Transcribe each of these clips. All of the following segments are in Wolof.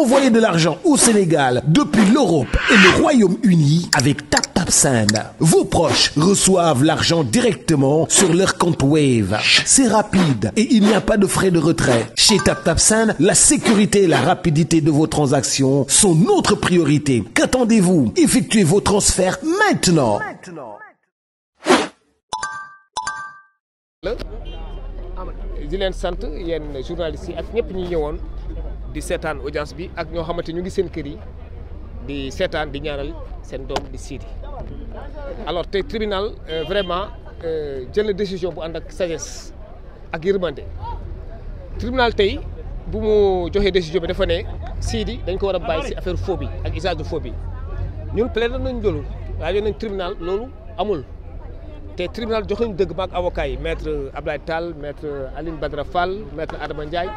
Envoyez de l'argent au Sénégal depuis l'Europe et le Royaume-Uni avec TapTapSend. Vos proches reçoivent l'argent directement sur leur compte Wave. C'est rapide et il n'y a pas de frais de retrait. Chez TapTapSend, la sécurité et la rapidité de vos transactions sont notre priorité. Qu'attendez-vous? Effectuez vos transferts maintenant. di leen sant yéen journalistes yi ak ñëpp ñi ñëwoon di seetaan audience bi ak ñoo xamante ñu ngi seen kër yi di seetaan di ñaanal seen doom di Sidy. alors tey tribunal vraiment jël na décision bu ànd ak sagesse ak yërmande. tribunal tey bu mu joxee décision bi dafa ne Sidy dañ ko war a bàyyi si affaire faux bi ak usage de faux bi ñun plaidé nañ loolu waaye nañ tribunal loolu amul. te tribunal jox nañu dëgg maag avocat yi maître Ablaye Tall maître Aline Badara Fall maître Adama Ndiaye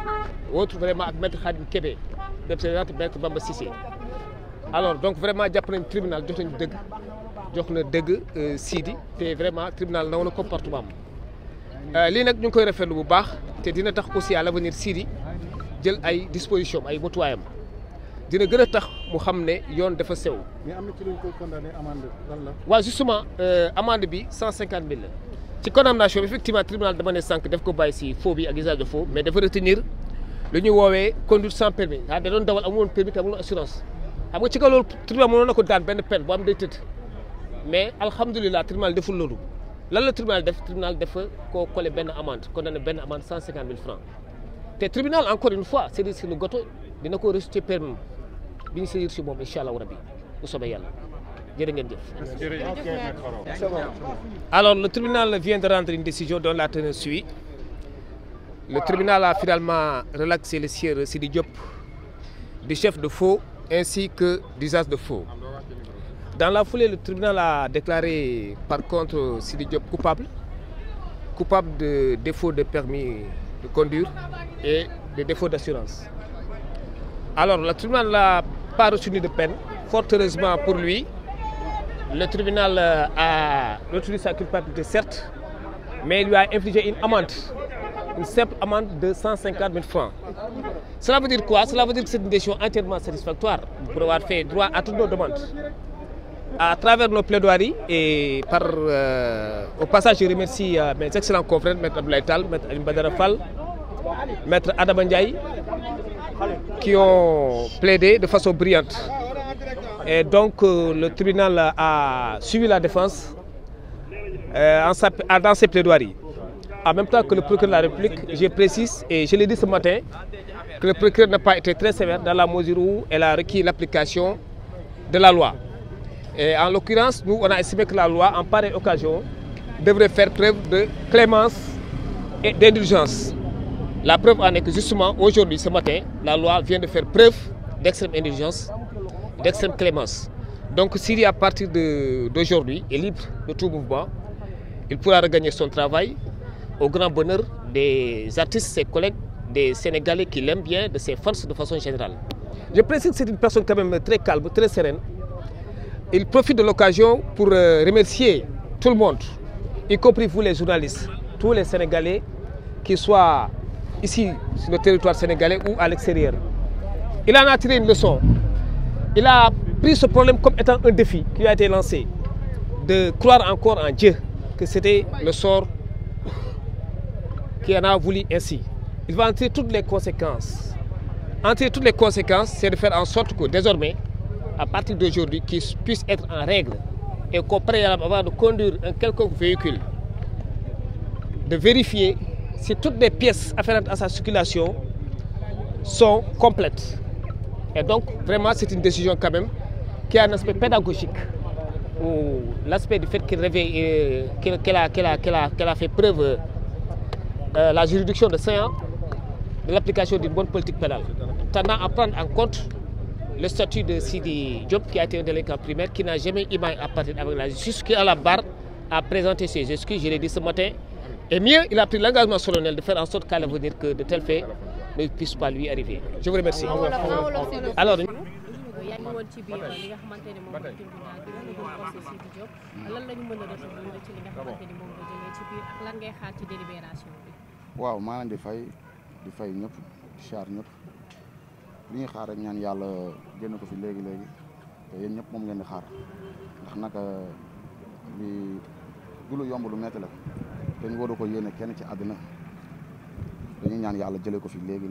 autre vraiment ak maître Khadim Kébé représentant maître Bamba Cissé. alors donc vraiment jàpp nañu tribunal jox nañu dëgg jox na dëgg Sidy te vraiment tribunal naw na comportement am lii nag ñu ngi koy rafetlu bu baax te dina tax aussi à l'avenir Sidy jël ay dispositions ay motuwaayam dina gën a tax mu xam ne yoon dafa sew. mais am na ci luñ ko condamné amende lan la. waaw justement amende bi 150 000 la ci condamnation bi effectivement tribunal dama ne sànq daf ko bàyyi si faux bi ak usage de faux mais dafa retenir lu ñuy woowee conduite sans permis da doon dawal amuloon permis te amuloon assurance xam nga ci kaw loolu tribunal mënoon na ko daan benn peine boo am day tëdd mais alhamdulilah tribunal deful loolu lan la tribunal def tribunal dafa koo collé benn amende condamné benn amende 150 000 francs te tribunal encore une fois c'est sur le gâteau dina ko rejeté permis bi ñu saisir si moom incha allah rabi bu soobee yàlla jërë ngeen jëf. alors le tribunal vient de rendre une décision dont la teneur suit. Le tribunal a finalement relaxé le sieur Sidy Diop du chef de faux ainsi que d'usage de faux. Dans la foulée, le tribunal a déclaré par contre Sidy Diop coupable de défaut de permis de conduire et de défaut d'assurance. Alors le tribunal n'a pas reçu de peine. Fort heureusement pour lui, le tribunal a retenu sa culpabilité certes, mais il lui a infligé une amende, une simple amende de 150 000 francs. Cela veut dire quoi? Cela veut dire que c'est une décision entièrement satisfactoire pour avoir fait droit à toutes nos demandes. À travers nos plaidoiries et au passage je remercie mes excellents confrères, maître Abdoulaye Tall, maître Aline Badara Fall, maître Adama Ndiaye, qui ont plaidé de façon brillante. Et donc le tribunal a suivi la défense dans ses plaidoiries. En même temps que le procureur de la République, je précise et je l'ai dit ce matin, que le procureur n'a pas été très sévère dans la mesure où elle a requis l'application de la loi. Et en l'occurrence, nous on a estimé que la loi, en pareille occasion, devrait faire preuve de clémence et d'indulgence. La preuve en est que justement, aujourd'hui, ce matin, la loi vient de faire preuve d'extrême indulgence, d'extrême clémence. Donc Sidy, à partir d'aujourd'hui, est libre de tout mouvement. Il pourra regagner son travail au grand bonheur des artistes, ses collègues, des Sénégalais qui l'aiment bien, de ses fans de façon générale. Je précise que c'est une personne quand même très calme, très sereine. Il profite de l'occasion pour remercier tout le monde, y compris vous les journalistes, tous les Sénégalais, qui soient ici sur le territoire sénégalais ou à l'extérieur. Il en a tiré une leçon. Il a pris ce problème comme étant un défi qui a été lancé, de croire encore en Dieu, que c'était le sort qui en a voulu ainsi. Il va en tirer toutes les conséquences. En tirer toutes les conséquences, c'est de faire en sorte que désormais, à partir d'aujourd'hui, qu'il puisse être en règle et qu'au préalable, avant de conduire un quelconque véhicule, de vérifier si toutes les pièces afférentes à sa circulation sont complètes. Et donc, vraiment, c'est une décision quand même qui a un aspect pédagogique, ou l'aspect du fait qu'elle a fait preuve, la juridiction de 5 ans, de l'application d'une bonne politique pénale, tendant à prendre en compte le statut de Sidy Diop, qui a été un délinquant primaire, qui n'a jamais émaillé à partir avec la justice, qui à la barre a présenté ses excuses, je l'ai dit ce matin. Et mieux, il a pris l'engagement solennel de faire en sorte qu'à l'avenir que de tels faits ne puissent pas lui arriver. Je vous remercie. Alors, yaa ngi woon ci biir li nga xamante ne moom tribunal bi la ñu procès Sidy Diop lan la ñu mën a retenir ci li nga xamante ni moom la jëlee ci biir ak lan ngay xaar ci délibération bi. waaw maa leen di fay ñëpp di char ñëpp li ñuy xaar rek ñaan yàlla génn ko fi léegi te yéen ñëpp moom ngeen di xaar ndax nag li du lu yomb lu metti la te ñu waru ko yéene kenn ci àddina dañuy ñaan yàlla jëlee ko fi léegi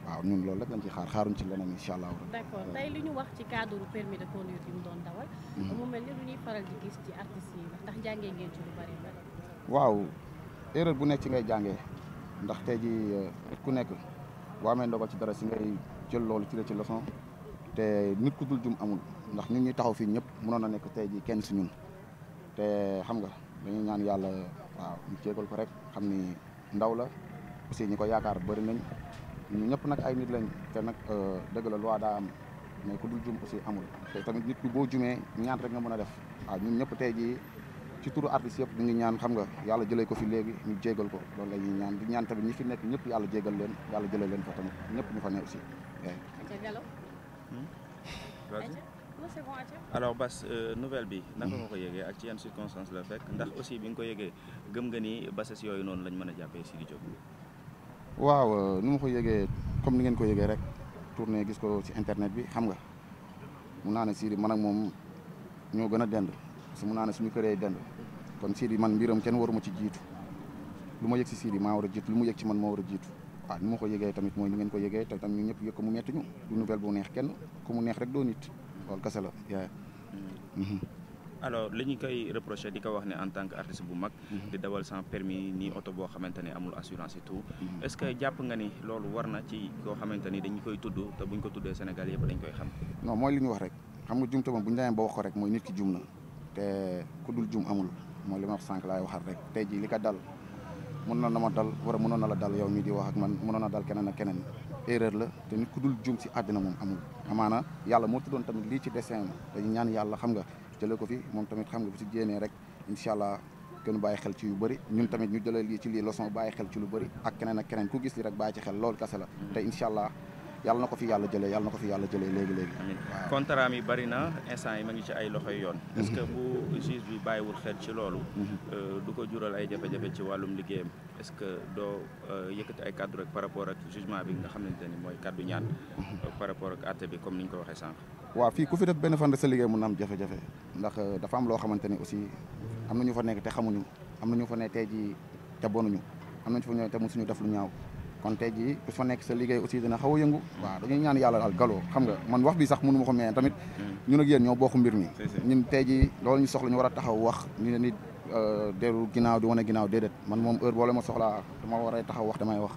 waaw ñun loolu rek lañ ci xaaruñ ci leneen incha allah. d'accord tey li ñu wax ci cadre permis de conduire yi mu doon dawal. mu mel ni lu ñuy faral di gis ci artistes yi ndax jàngee ngeen ci lu bari. waaw erreur bu nekk ci ngay jàngee ndax tey ji ku nekk boo amee ndogal ci dara si ngay jël loolu tiré ci leçon te nit ku dul jum amul ndax ñun ñuy taxaw fii ñëpp mënoon na nekk tey ji kenn si ñun te xam nga dañuy ñaan yàlla waaw ñu jégal ko rek xam ni ndaw la aussi ñi ko yaakaar bëri nañ ñu ñëpp nag ay nit lañ te nag dëgg la loi daa am mais ku dul jum aussi amul te tamit nit ki boo jumee ñaan rek nga mën a def waaw ñun ñëpp tey jii ci turu artistes yëpp ñu ngi ñaan xam nga yàlla jëlee ko fi léegi ñu jégal ko loolu la ñuy ñaan di ñaan tamit ñi fi nekk ñëpp yàlla jégal leen yàlla jëlee leen fa tamit ñëpp ñu fa ne aussi. alors Bass nouvelle bi naka nga ko yëgee ak ci yan circonstances la fekk ndax aussi bi nga ko yëgee gëm nga ni bases yooyu noonu lañ mën a jàppee Sidy Diop. waaw nu ma ko yëgee comme ni ngeen ko yëgee rek tourné gis ko ci internet bi xam nga mun naa ne Sidy man ak moom ñoo gën a dend parce que mun naa ne suñu këree dend kon Sidy man mbiram kenn waruma ci jiitu lu ma yëg si Sidy maa war a jiitu lu mu yëg ci man moo war a jiitu waaw ni ma ko yëgee tamit mooy ni ngeen ko yëgee te tamit ñu ñëpp yëg ko mu metti ñu du nouvelle bu neex kenn ku mu neex rek doo nit loolu kese la yaay. alors li ñu koy reproché di ko wax ne en tant que artiste bu mag. di dawal sans permis ni oto boo xamante ne amul assurance et tout. est-ce que jàpp nga ni loolu war na ci koo xamante ni dañu koy tudd te buñ ko tuddee Sénégal yëpp dañ koy xam. non mooy li ñu wax rek xam nga jumte moom bu ñu demee ba wax ko rek mooy nit ki jum na te ku dul jum amul mooy li ma wax sànq laay waxaat rek tey jii li ko dal mënoon na ma dal war a mënoon na la dal yow mii di wax ak man mënoon na dal keneen ak keneen erreur la te nit ku dul jum si àddina moom amul amaana yàlla moo tuddoon tamit lii ci dessin dañu ñaan yàlla xam nga jëlee ko fi moom tamit xam nga bu si jéenee rek incha allah gën bàyyi xel ci yu bëri ñun tamit ñu jëlee lii ci lii leçon bàyyi xel ci lu bëri ak keneen ak keneen ku gis li rek bàyyi ci xel loolu kese la te incha allah yàlla na ko fi yàlla jëlee léegi. amiin contrat mi bari na instant yi ma ngi ci ay loxoy yoon. est-ce que bu juge bi bàyyiwul xel ci loolu. du ko jural ay jafe-jafe ci wàllum liggéeyam est-ce que doo yëkkati ay cadre rek par rapport ak jugement bi nga xamante ni mooy kaddu ñaan. par rapport ak àtte bi comme ni ñu ko waxee sànq. waaw fii ku fi def benn fan de sa liggéey mun na am jafe-jafe ndax dafa am loo xamante ni aussi am na ñu fa nekk te xamuñu am na ñu fa ne tey jii te bonuñu am na ñu fa ñëw te mosuñu def lu ñaaw. kon tey jii ku fa nekk sa liggéey aussi dina xaw a yëngu waaw dañuy ñaan yàlla daal galoo xam nga man wax bi sax mënu ma ko mais tamit ñun ak yéen ñoo bokk mbir mi ñun tey jii loolu ñu soxla ñu war a taxaw wax ñu ne nit dellu ginnaaw di wane ginnaaw déedéet man moom heure boole ma soxlaa dama war a taxaw wax damay wax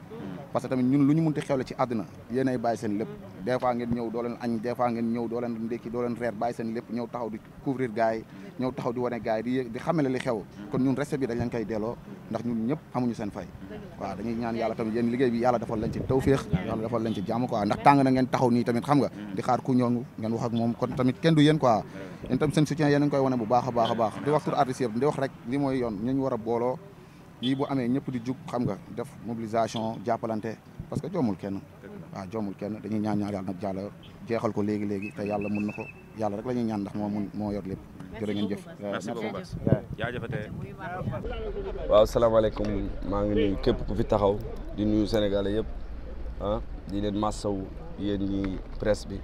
parce que tamit ñun lu ñu mënti xewle ci àddina yéen ay bàyyi seen lépp des fois ngeen ñëw doo leen añ des fois ngeen ñëw doo leen ndékki doo leen reer bàyyi seen lépp ñëw taxaw di couvrir gars yi ñëw taxaw di wane gars yi di xamale li xew kon ñun respect bi dañ leen koy delloo ndax ñun ñëpp amuñu seen fay waaw dañuy ñaan yàlla tamit yéen liggéey bi yàlla defal leen ci tawféex yàlla defal leen ci jàmm quoi ndax tàng na ngeen taxaw nii tamit xam nga di xaar ku ñëw ngeen wax ak moom kon tamit kenn du yéen quoi yéen tamit seen soutien yéen a ngi koy wane bu baax a baax a baax di wax tur artiste yëpp di wax rek li mooy yoon ñu war a booloo yii bu amee ñëpp di jug xam nga def mobilisation jàppalante parce que joomul kenn waaw joomul kenn dañuy ñaan yàlla nag jàlla jeexal ko léegi te yàlla mun na ko yàlla rek la ñuy ñaan ndax moo yor lépp jërë ngeen jëf. merci beaucoup Bass jaajëfatee. waaw salaamaaleykum maa ngi nuyu képp ku fi taxaw di nuyu Sénégalais yëpp di leen massaw yéen ñi presse bi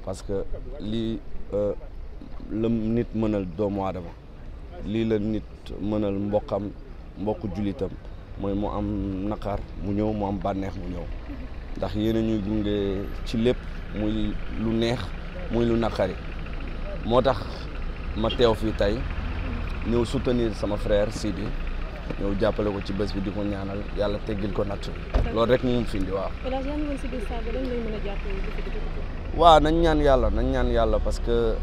parce que lii la nit mënal doomu aadama lii la nit mënal mbokku jullitam mooy mu am naqar mu ñëw mu am bànneex mu ñëw ndax yéen a ñuy gunge ci lépp muy lu neex muy lu naqari moo tax ma teew fii tey ñëw soutenir sama frère Sidy ñëw jàppale ko ci bés bi di ko ñaanal yàlla teggil ko natt loolu rek moom fi indi waaw. waaw nañ ñaan yàlla parce que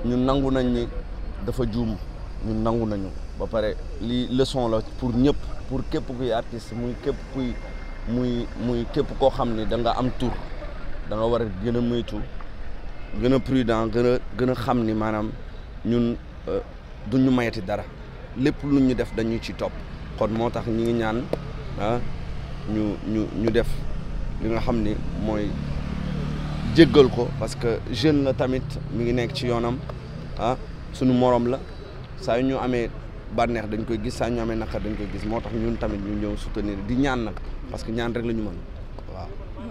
ñun nangu nañ ni dafa juum ñun nangu nañu ba pare lii leçon la pour ñëpp pour képp kuy artiste muy képp koo xam ni da nga am tur da nga war a gën a moytu gën a prudent gën a xam ni maanaam ñun du ñu mayati dara lépp lu ñu def dañu ci topp kon moo tax ñi ngi ñaan ñu def li nga xam ni mooy jéggal ko parce que jeune la tamit mi ngi nekk ci yoonam suñu morom la saa yu ñu amee bànneex dañ koy gis saa ñu amee naqar dañ koy gis moo tax ñun tamit ñu ñëw soutenir di ñaan nag parce que ñaan rek la ñu mën waaw.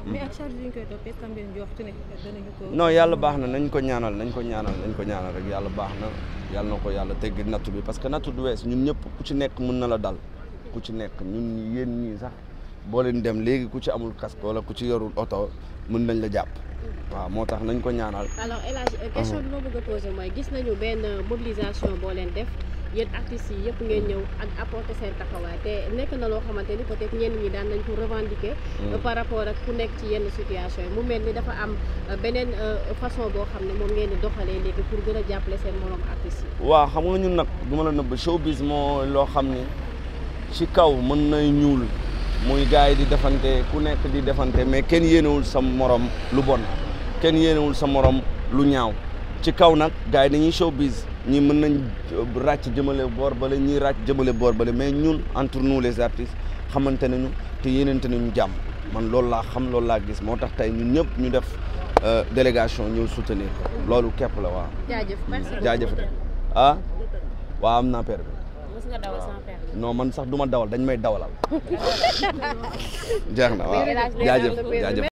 mais ak charge yi ñu koy toppee tam ngeen jox ne danañu ko. non yàlla baax na nañ ko ñaanal rek yàlla baax na yàlla na ko yàlla teggi nattu bi parce que nattu du wees ñun ñëpp ku ci nekk mën na la dal ku ci nekk ñun yéen ñii sax boo leen dem léegi ku ci amul casque wala ku ci yorul oto mën nañ la jàpp waaw moo tax nañ ko ñaanal. alors El Hadj question bi ma bëgg a poser mooy gis nañu benn mobilisation boo leen def yéen artistes yi yëpp ngeen ñëw ak apporter seen taxawaay te nekk na loo xamante ni peut-être ñenn ñi daan nañ ko revendiquer par rapport ak ku nekk ci yenn situation yi mu mel ni dafa am beneen façon boo xam ne moom ngeen di doxalee léegi pour gën a jàppale seen morom artistes yi. waaw xam nga ñun nag du ma la nëbb showbiz moo loo xam ni ci kaw mën nay ñuul muy gars yi di defante ku nekk di defante mais kenn yéenewul sa morom lu bon kenn yéenewul sa morom lu ñaaw ci kaw nag gars yi dañuy showbiz ñi mën nañ ràcc jëmale boor bale ñii ràcc jëmale boor bale mais ñun entre nous les artistes xamante nañu te yéenante nañu jàmm man loolu laa xam loolu laa gis moo tax tey ñun ñëpp ñu def délégation ñëw soutenir loolu képp la waaw. jaajëf merci beaucoup jaajëf ah waaw am naa permis. mës nga dawal sans permis. non man sax du ma dawal dañ may dawalal. jeex na waaw jaajëf jaajëf.